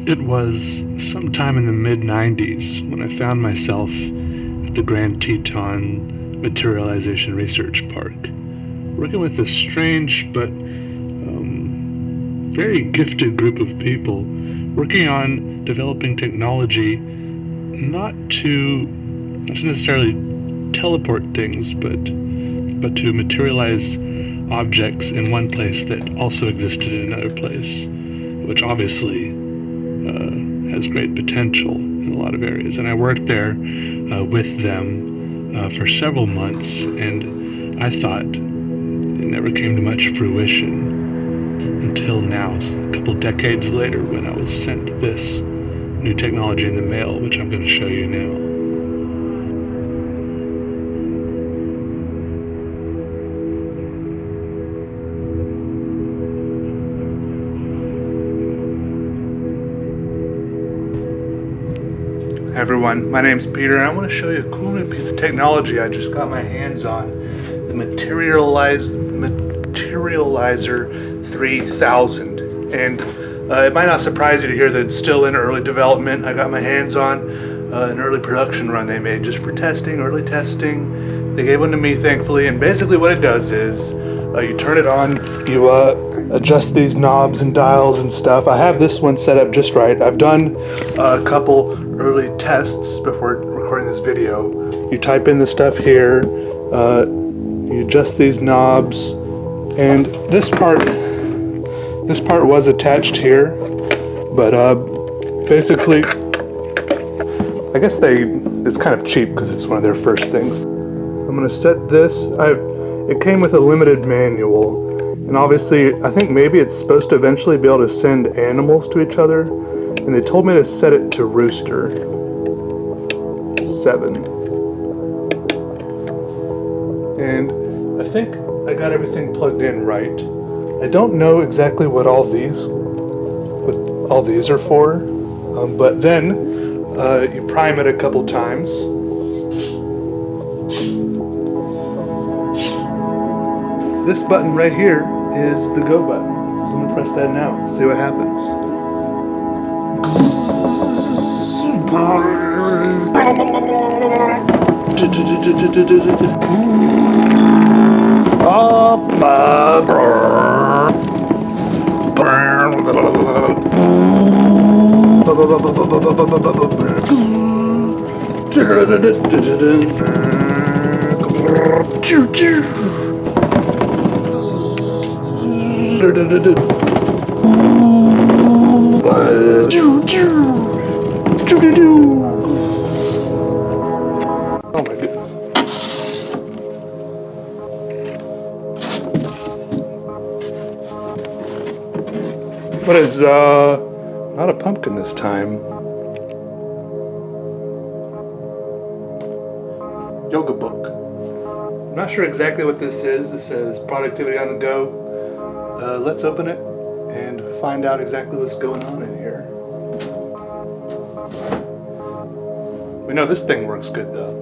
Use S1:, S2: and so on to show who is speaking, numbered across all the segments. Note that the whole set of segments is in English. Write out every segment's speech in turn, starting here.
S1: It was sometime in the mid-90s when I found myself at the Grand Teton Materialization Research Park, working with a strange but very gifted group of people working on developing technology not to necessarily teleport things, but to materialize objects in one place that also existed in another place, which obviously has great potential in a lot of areas. And I worked there with them for several months, and I thought it never came to much fruition until now, a couple decades later, when I was sent this new technology in the mail, which I'm going to show you now. Hi everyone, my name's Peter, and I want to show you a cool new piece of technology I just got my hands on, the Materializer 3000. And it might not surprise you to hear that it's still in early development. I got my hands on an early production run they made just for testing, early testing. They gave one to me, thankfully, and basically what it does is you turn it on, you adjust these knobs and dials and stuff. I have this one set up just right. I've done a couple early tests before recording this video. You type in the stuff here, you adjust these knobs, and this part was attached here, but basically, I guess it's kind of cheap because it's one of their first things. I'm gonna set this. It came with a limited manual. And obviously, I think maybe it's supposed to eventually be able to send animals to each other. And they told me to set it to rooster 7. And I think I got everything plugged in right. I don't know exactly what all these are for, but then you prime it a couple times. This button right here is the go button. So I'm gonna press that now, see what happens. Oh my goodness. What is, not a pumpkin this time. Yoga book. I'm not sure exactly what this is. This says productivity on the go. Let's open it and find out exactly what's going on in here. We know this thing works good though.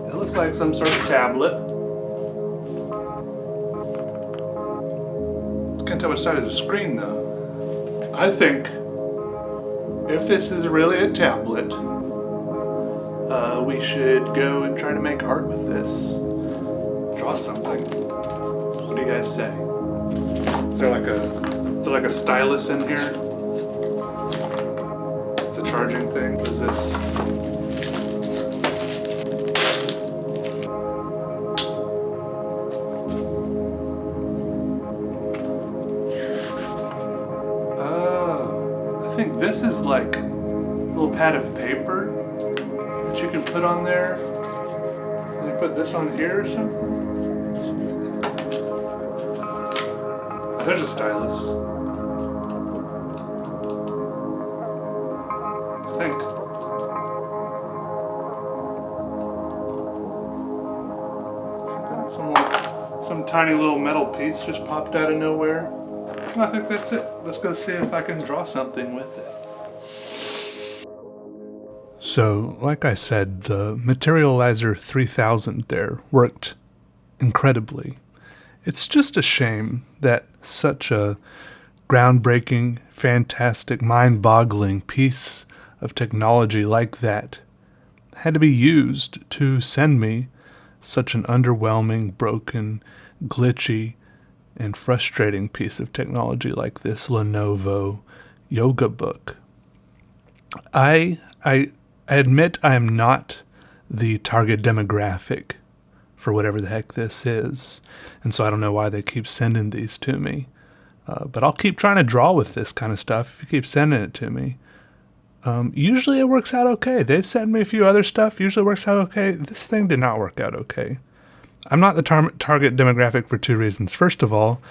S1: It looks like some sort of tablet. Can't tell which side is the screen though. I think if this is really a tablet, we should go and try to make art with this. Draw something. What do you guys say? Is there like a stylus in here? It's a charging thing. What is this? I think this is like a little pad of paper that you can put on there. Can you put this on here or something? There's a stylus. I think. Some tiny little metal piece just popped out of nowhere. I think that's it. Let's go see if I can draw something with it. So, like I said, the Materializer 3000 there worked incredibly. It's just a shame that such a groundbreaking, fantastic, mind-boggling piece of technology like that had to be used to send me such an underwhelming, broken, glitchy, and frustrating piece of technology like this Lenovo yoga book. I admit I am not the target demographic for whatever the heck this is, and so I don't know why they keep sending these to me. But I'll keep trying to draw with this kind of stuff if you keep sending it to me. Usually it works out okay. They've sent me a few other stuff. Usually works out okay. This thing did not work out okay. I'm not the target demographic for two reasons. First of all,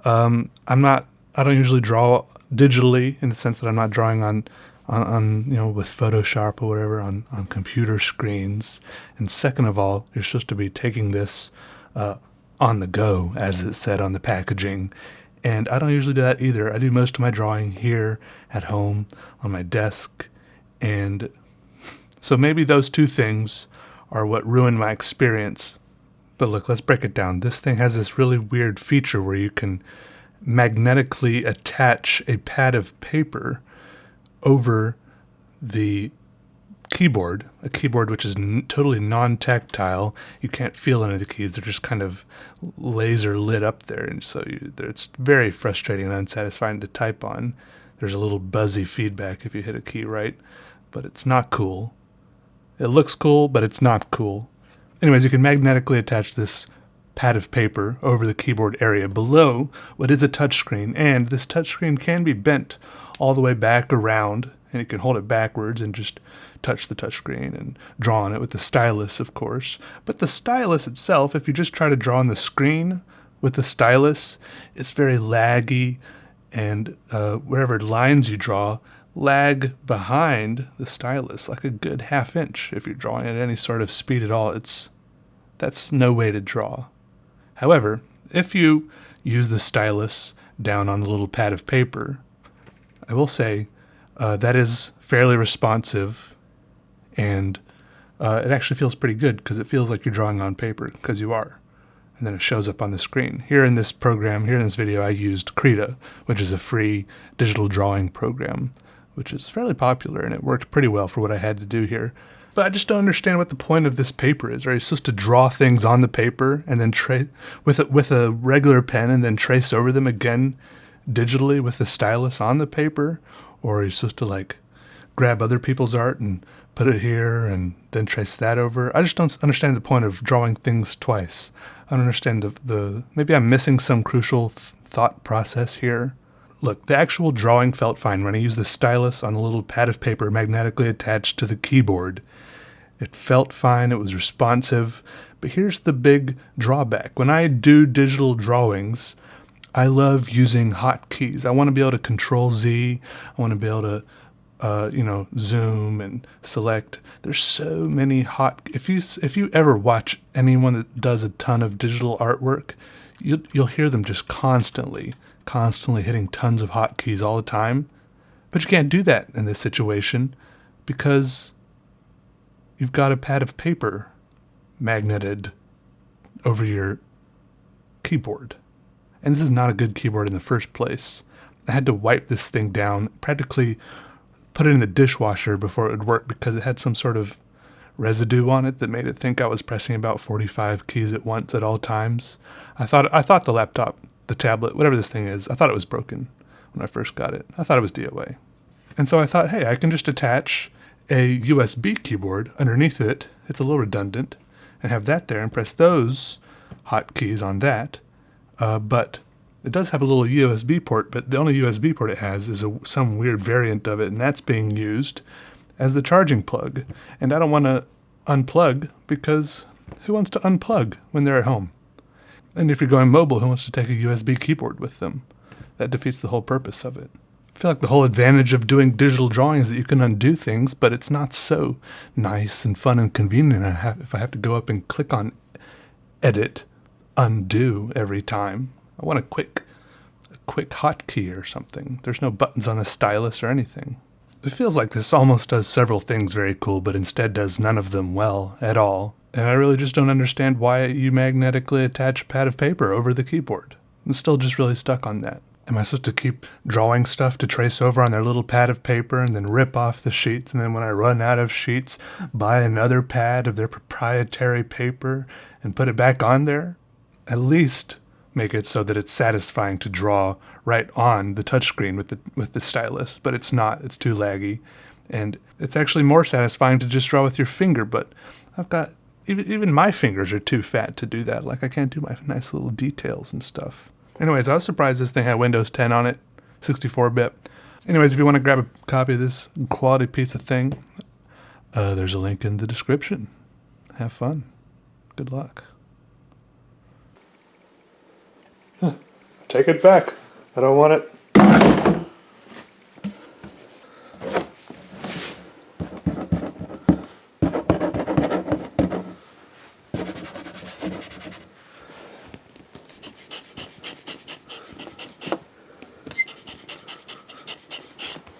S1: I don't usually draw digitally in the sense that I'm not drawing on with Photoshop or whatever on computer screens. And second of all, you're supposed to be taking this on the go, as it said on the packaging. And I don't usually do that either. I do most of my drawing here at home on my desk. And so maybe those two things are what ruined my experience. But look, let's break it down. This thing has this really weird feature where you can magnetically attach a pad of paper over the keyboard, a keyboard which is totally non-tactile. You can't feel any of the keys. They're just kind of laser lit up there. And so it's very frustrating and unsatisfying to type on. There's a little buzzy feedback if you hit a key right, but it's not cool. It looks cool, but it's not cool. Anyways, you can magnetically attach this pad of paper over the keyboard area below what is a touchscreen, and this touchscreen can be bent all the way back around, and you can hold it backwards and just touch the touchscreen and draw on it with the stylus, of course. But the stylus itself, if you just try to draw on the screen with the stylus, it's very laggy, and wherever lines you draw lag behind the stylus like a good half inch. If you're drawing at any sort of speed at all, that's no way to draw. However, if you use the stylus down on the little pad of paper, I will say that is fairly responsive, and it actually feels pretty good because it feels like you're drawing on paper, because you are. And then it shows up on the screen. Here in this video, I used Krita, which is a free digital drawing program, which is fairly popular, and it worked pretty well for what I had to do here. But I just don't understand what the point of this paper is. Are you supposed to draw things on the paper and then with a regular pen and then trace over them again digitally with the stylus on the paper? Or are you supposed to grab other people's art and put it here and then trace that over? I just don't understand the point of drawing things twice. I don't understand maybe I'm missing some crucial thought process here. Look, the actual drawing felt fine when I used the stylus on a little pad of paper magnetically attached to the keyboard. It felt fine, it was responsive, but here's the big drawback. When I do digital drawings, I love using hotkeys. I want to be able to Control Z, I want to be able to zoom and select. There's so many if you ever watch anyone that does a ton of digital artwork, you'll hear them just constantly hitting tons of hotkeys all the time. But you can't do that in this situation because you've got a pad of paper magneted over your keyboard. And this is not a good keyboard in the first place. I had to wipe this thing down, practically put it in the dishwasher before it would work because it had some sort of residue on it that made it think I was pressing about 45 keys at once at all times. I thought the laptop, the tablet, whatever this thing is, I thought it was broken when I first got it. I thought it was DOA. And so I thought, hey, I can just attach a USB keyboard underneath it. It's a little redundant, and have that there and press those hotkeys on that. But it does have a little USB port, but the only USB port it has is some weird variant of it, and that's being used as the charging plug. And I don't want to unplug because who wants to unplug when they're at home? And if you're going mobile, who wants to take a USB keyboard with them? That defeats the whole purpose of it. I feel like the whole advantage of doing digital drawing is that you can undo things, but it's not so nice and fun and convenient if I have to go up and click on edit, undo every time. I want a quick hotkey or something. There's no buttons on the stylus or anything. It feels like this almost does several things very cool, but instead does none of them well at all. And I really just don't understand why you magnetically attach a pad of paper over the keyboard. I'm still just really stuck on that. Am I supposed to keep drawing stuff to trace over on their little pad of paper and then rip off the sheets, and then when I run out of sheets, buy another pad of their proprietary paper and put it back on there? At least make it so that it's satisfying to draw right on the touchscreen with the stylus, but it's not. It's too laggy. And it's actually more satisfying to just draw with your finger, but I've got even my fingers are too fat to do that. Like, I can't do my nice little details and stuff. Anyways, I was surprised this thing had Windows 10 on it, 64-bit. Anyways, if you want to grab a copy of this quality piece of thing, there's a link in the description. Have fun. Good luck. Take it back. I don't want it.